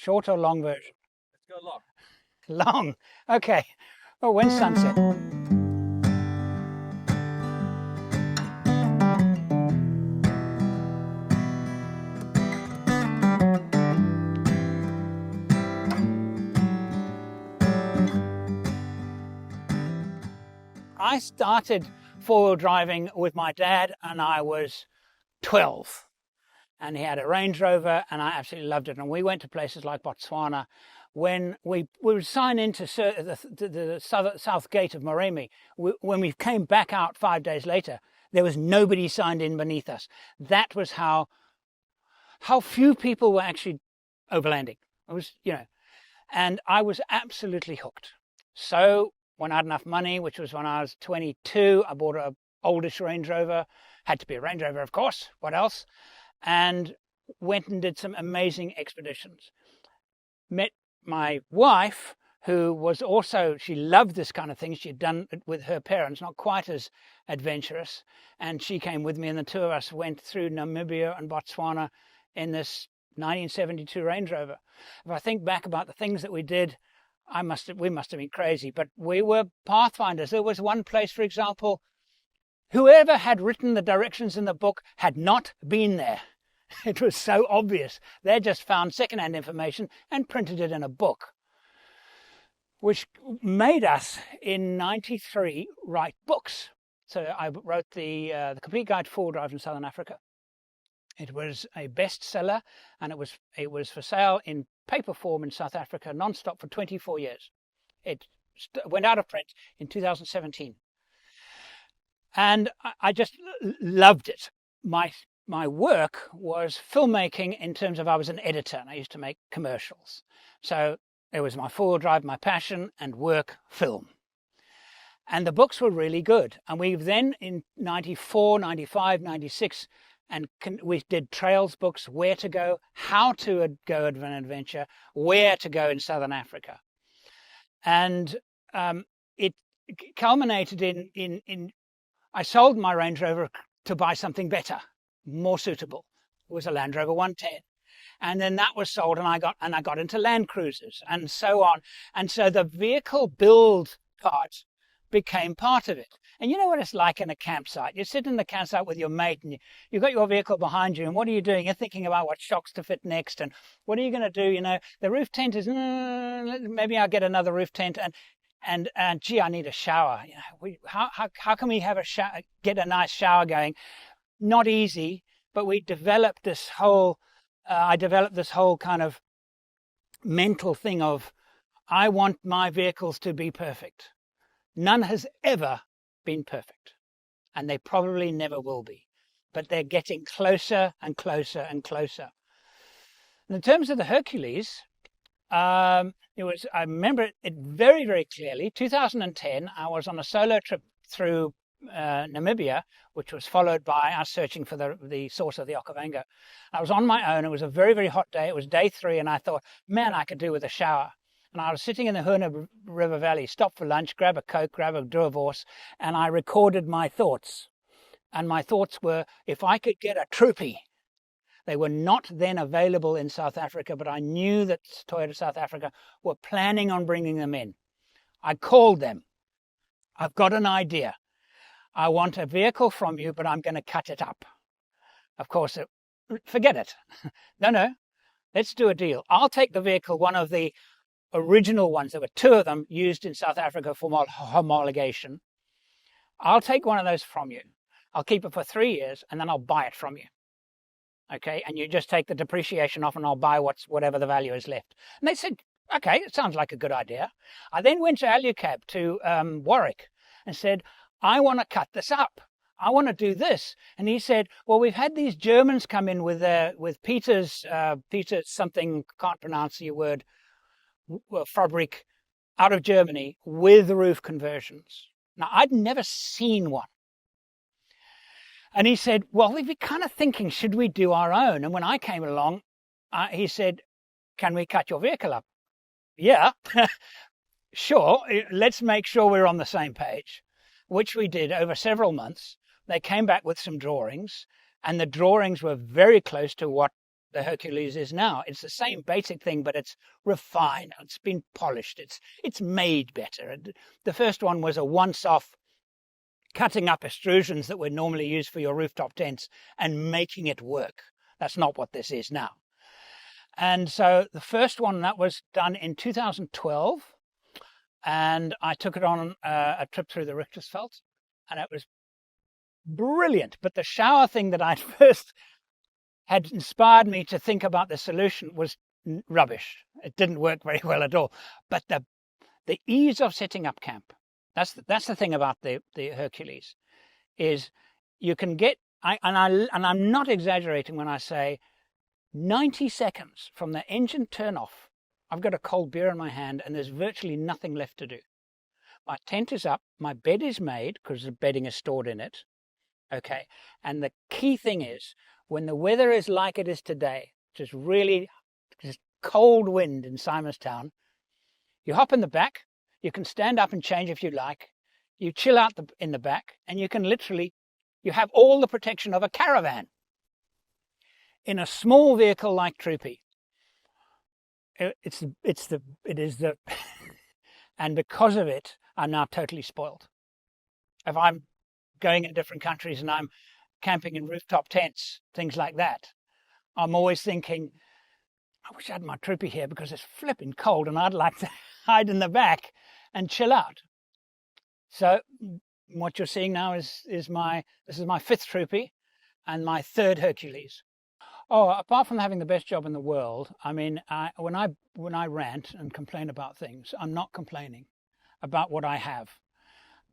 Short or long version? Let's go long. Long. Okay. Well, when's sunset? I started four-wheel driving with my dad and I was 12. And he had a Range Rover and I absolutely loved it. And we went to places like Botswana. When we would sign into the south gate of Moremi, when we came back out 5 days later, there was nobody signed in beneath us. That was how few people were actually overlanding. It was, and I was absolutely hooked. So when I had enough money, which was when I was 22, I bought an oldish Range Rover. Had to be a Range Rover, of course. What else? And went and did some amazing expeditions. Met my wife, who was also, she loved this kind of thing. She'd done it with her parents, not quite as adventurous. And she came with me, and the two of us went through Namibia and Botswana in this 1972 Range Rover. If I think back about the things that we did, we must have been crazy, but we were pathfinders. There was one place, for example, whoever had written the directions in the book had not been there. It was so obvious. They just found secondhand information and printed it in a book, which made us, in '93, write books. So I wrote the Complete Guide to Four-Wheel Drive in Southern Africa. It was a bestseller, and it was for sale in paper form in South Africa, non-stop, for 24 years. It went out of print in 2017. And I just loved it. My work was filmmaking in terms of I was an editor and I used to make commercials. So it was my four-wheel drive, my passion, and work, film. And the books were really good. And we then, in 94, 95, 96, we did trails books, where to go, how to go on an adventure, where to go in Southern Africa. And it culminated in I sold my Range Rover to buy something better, more suitable. It was a Land Rover 110. And then that was sold, and I got into Land Cruisers and so on. And so the vehicle build part became part of it. And you know what it's like in a campsite. You sit in the campsite with your mate and you've got your vehicle behind you, and what are you doing? You're thinking about what shocks to fit next and what are you going to do? The roof tent is, maybe I'll get another roof tent, and gee, I need a shower. How can we have a shower, get a nice shower going? Not easy, but we developed this whole, I developed this whole kind of mental thing of, I want my vehicles to be perfect. None has ever been perfect, and they probably never will be, but they're getting closer and closer and closer. And in terms of the Hercules, I remember it very, very clearly. 2010, I was on a solo trip through Namibia, which was followed by us searching for the source of the Okavango. I was on my own. It was a very, very hot day. It was day 3, and I thought, man, I could do with a shower. And I was sitting in the Huna River Valley, stopped for lunch, grab a Coke, grab a Duravourse, and I recorded my thoughts. And my thoughts were, if I could get a Troopy. They were not then available in South Africa, but I knew that Toyota South Africa were planning on bringing them in. I called them. I've got an idea. I want a vehicle from you, but I'm going to cut it up. Of course, forget it. No, let's do a deal. I'll take the vehicle, one of the original ones. There were 2 of them used in South Africa for homologation. I'll take one of those from you. I'll keep it for 3 years, and then I'll buy it from you. Okay, and you just take the depreciation off and I'll buy whatever the value is left. And they said, okay, it sounds like a good idea. I then went to Alu-Cab to Warwick and said, I want to cut this up. I want to do this. And he said, well, we've had these Germans come in with Peter's something, can't pronounce your word, Fabrik, out of Germany with roof conversions. Now, I'd never seen one. And he said, well, we've been kind of thinking, should we do our own? And when I came along, he said, can we cut your vehicle up? Yeah, sure. Let's make sure we're on the same page, which we did over several months. They came back with some drawings, and the drawings were very close to what the Hercules is now. It's the same basic thing, but it's refined. It's been polished. It's made better. The first one was a once-off, cutting up extrusions that would normally use for your rooftop tents and making it work. That's not what this is now. And so the first one, that was done in 2012, and I took it on a trip through the Richtersveld, and it was brilliant. But the shower thing that I first had inspired me to think about the solution was rubbish. It didn't work very well at all. But the ease of setting up camp, that's the thing about the Hercules, is you can get, and I'm not exaggerating when I say 90 seconds from the engine turn off, I've got a cold beer in my hand and there's virtually nothing left to do. My tent is up, my bed is made because the bedding is stored in it. Okay, and the key thing is, when the weather is like it is today, just really just cold wind in Simonstown, you hop in the back, you can stand up and change if you like, you chill out in the back, and you can literally, you have all the protection of a caravan in a small vehicle like Troopy. It is the, and because of it, I'm now totally spoiled. If I'm going in different countries and I'm camping in rooftop tents, things like that, I'm always thinking, I wish I had my Troopy here because it's flipping cold and I'd like to hide in the back and chill out. So what you're seeing now is my fifth Troopy and my third Hercules. Oh, apart from having the best job in the world, I mean, when I rant and complain about things, I'm not complaining about what I have.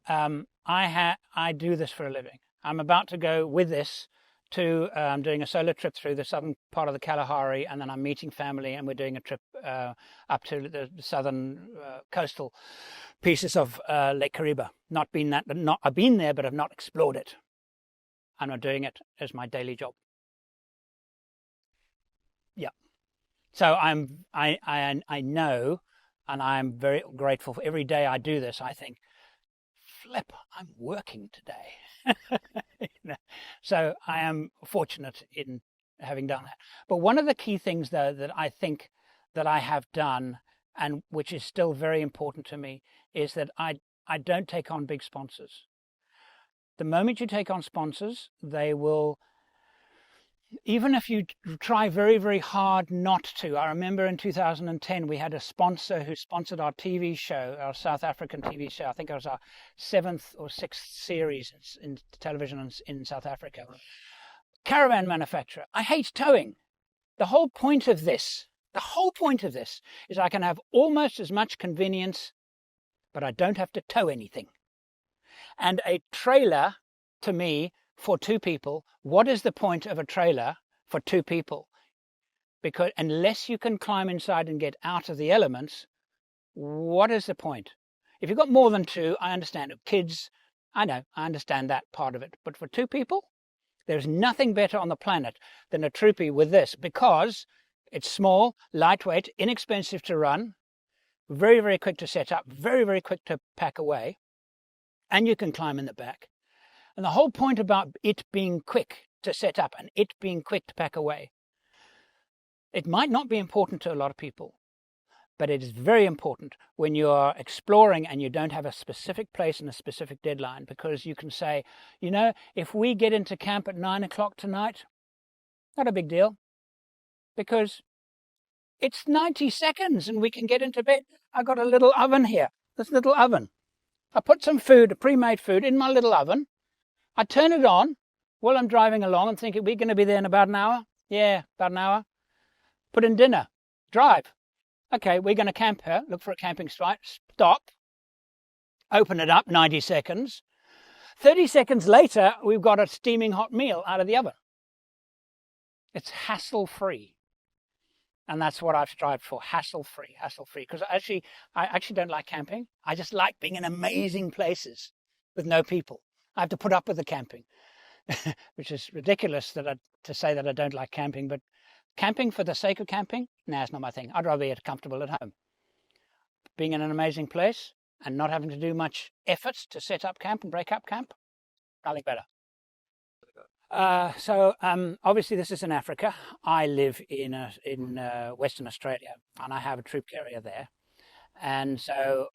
I do this for a living. I'm about to go with this to doing a solo trip through the southern part of the Kalahari, and then I'm meeting family, and we're doing a trip up to the southern coastal pieces of Lake Kariba. I've been there, but I've not explored it, and I'm doing it as my daily job. Yeah. So I know, and I'm very grateful for every day I do this. I think, flip, I'm working today. So I am fortunate in having done that. But one of the key things, though, that I think that I have done, and which is still very important to me, is that I don't take on big sponsors. The moment you take on sponsors, they will, even if you try very, very hard not to. I remember in 2010, we had a sponsor who sponsored our TV show, our South African TV show. I think it was our 7th or 6th series in television in South Africa. Caravan manufacturer. I hate towing. The whole point of this is I can have almost as much convenience, but I don't have to tow anything. And a trailer, to me, for 2 people, what is the point of a trailer for 2 people? Because unless you can climb inside and get out of the elements, what is the point? If you've got more than 2, I understand it. Kids, I know, I understand that part of it. But for 2 people, there's nothing better on the planet than a Troopy with this, because it's small, lightweight, inexpensive to run, very, very quick to set up, very, very quick to pack away, and you can climb in the back. And the whole point about it being quick to set up and it being quick to pack away, it might not be important to a lot of people, but it is very important when you are exploring and you don't have a specific place and a specific deadline, because you can say, you know, if we get into camp at 9 o'clock tonight, not a big deal, because it's 90 seconds and we can get into bed. I've got a little oven here, this little oven. I put some food, pre-made food, in my little oven. I turn it on while I'm driving along and thinking, we're going to be there in about an hour? Yeah, about an hour. Put in dinner. Drive. Okay, we're going to camp here. Look for a camping site. Stop. Open it up, 90 seconds. 30 seconds later, we've got a steaming hot meal out of the oven. It's hassle-free. And that's what I've strived for, hassle-free. Because I actually don't like camping. I just like being in amazing places with no people. I have to put up with the camping, which is ridiculous to say that I don't like camping, but camping for the sake of camping, it's not my thing. I'd rather be comfortable at home. Being in an amazing place and not having to do much effort to set up camp and break up camp, nothing better. Obviously this is in Africa. I live in Western Australia, and I have a troop carrier there. And so,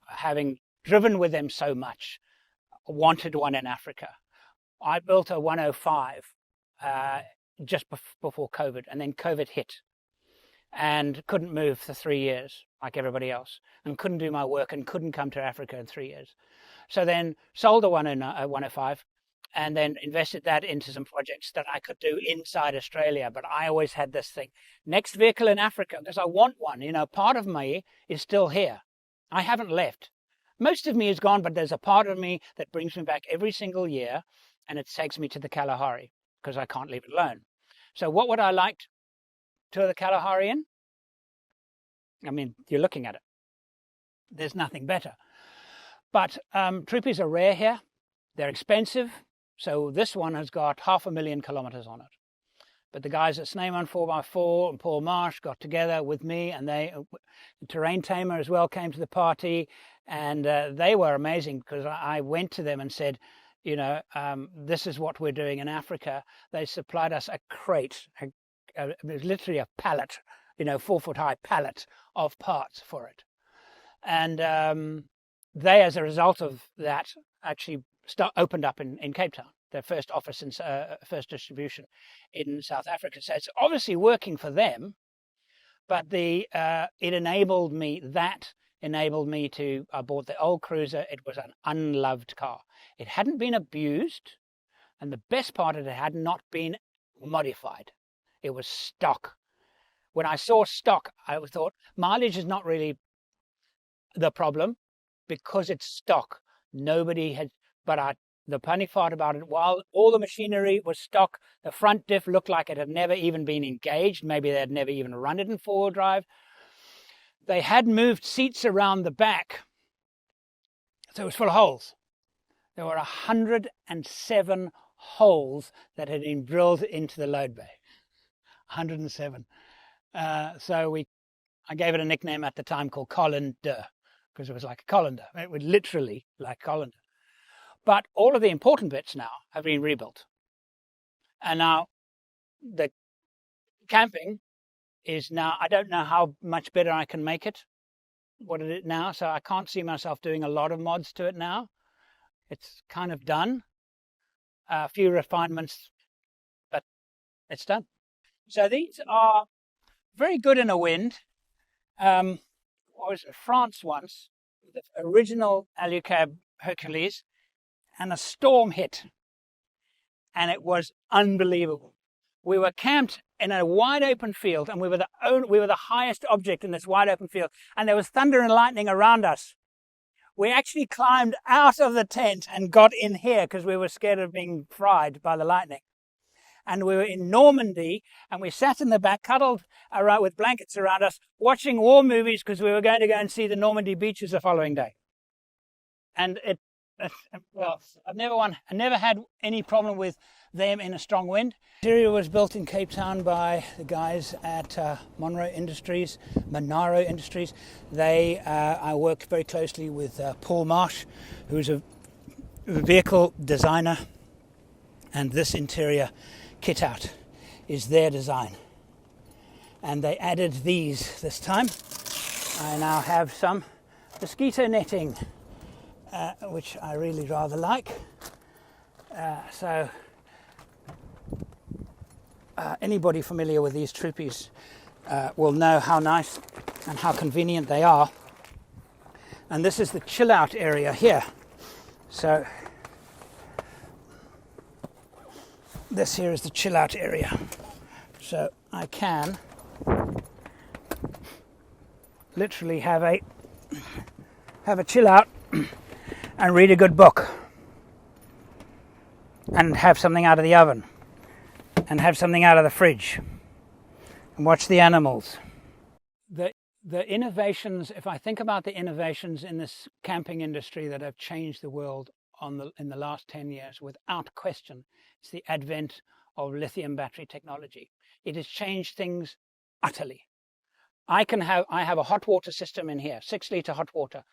having driven with them so much, wanted one in Africa. I built a 105 just before COVID, and then COVID hit, and couldn't move for 3 years like everybody else, and couldn't do my work, and couldn't come to Africa in 3 years. So then sold a 105, and then invested that into some projects that I could do inside Australia. But I always had this thing, next vehicle in Africa, because I want one. You know, part of me is still here. I haven't left. Most of me is gone, but there's a part of me that brings me back every single year, and it takes me to the Kalahari because I can't leave it alone. So what would I like to tour the Kalahari in? I mean, you're looking at it. There's nothing better. But Troopies are rare here. They're expensive. So this one has got 500,000 kilometers on it. But the guys at Sneyman 4x4 and Paul Marsh got together with me, and the Terrain Tamer as well came to the party, and they were amazing because I went to them and said, you know, this is what we're doing in Africa. They supplied us a crate, it was literally a pallet, you know, 4-foot high pallet of parts for it. And they, as a result of that, actually opened up in Cape Town, their first office and first distribution in South Africa. So it's obviously working for them, but it enabled me to, I bought the old Cruiser. It was an unloved car. It hadn't been abused, and the best part of it had not been modified. It was stock. When I saw stock, I thought mileage is not really the problem because it's stock. Nobody had, but the funny part about it, while all the machinery was stock, the front diff looked like it had never even been engaged. Maybe they had never even run it in four-wheel drive. They had moved seats around the back, so it was full of holes. There were 107 holes that had been drilled into the load bay. 107. So I gave it a nickname at the time called Colander, because it was like a colander. It was literally like a colander. But all of the important bits now have been rebuilt. And now the camping is now, I don't know how much better I can make it, what it is now. So I can't see myself doing a lot of mods to it now. It's kind of done. A few refinements, but it's done. So these are very good in a wind. I was in France once, the original Alu-Cab Hercules, and a storm hit, and it was unbelievable. We were camped in a wide open field, and we were the highest object in this wide open field, and there was thunder and lightning around us. We actually climbed out of the tent and got in here because we were scared of being fried by the lightning. And we were in Normandy, and we sat in the back, cuddled around with blankets around us, watching war movies because we were going to go and see the Normandy beaches the following day. And well, I never had any problem with them in a strong wind. The interior was built in Cape Town by the guys at Monaro Industries. I work very closely with Paul Marsh, who's a vehicle designer, and this interior kit out is their design. And they added these this time. I now have some mosquito netting, which I really rather like. Anybody familiar with these Troopies will know how nice and how convenient they are. And this is the chill out area here. So this here is the chill out area. So I can literally have a chill out and read a good book and have something out of the oven and have something out of the fridge and watch the animals. The innovations, if I think about the innovations in this camping industry that have changed the world in the last 10 years, without question, it's the advent of lithium battery technology. It has changed things utterly. I have a hot water system in here, 6-litre hot water.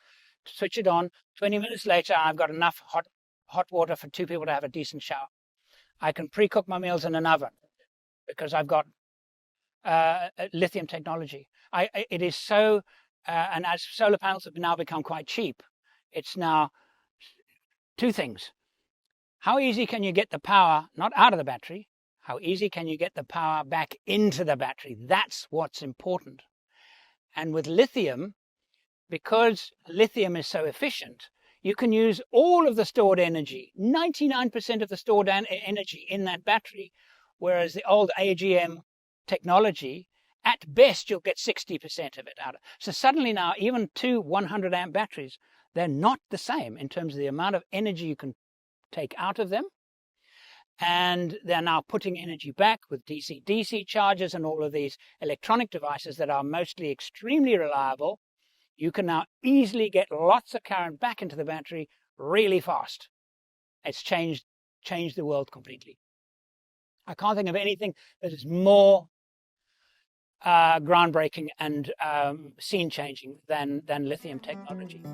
Switch it on, 20 minutes later, I've got enough hot water for 2 people to have a decent shower. I can pre-cook my meals in an oven because I've got lithium technology. It is so, and as solar panels have now become quite cheap, it's now two things. How easy can you get the power, not out of the battery, how easy can you get the power back into the battery? That's what's important. And with lithium, because lithium is so efficient, you can use all of the stored energy, 99% of the stored energy in that battery, whereas the old AGM technology, at best, you'll get 60% of it out. So suddenly now, even two 100 amp batteries, they're not the same in terms of the amount of energy you can take out of them. And they're now putting energy back with DC-DC chargers and all of these electronic devices that are mostly extremely reliable. You can now easily get lots of current back into the battery really fast. It's changed the world completely. I can't think of anything that is more groundbreaking and scene-changing than lithium technology.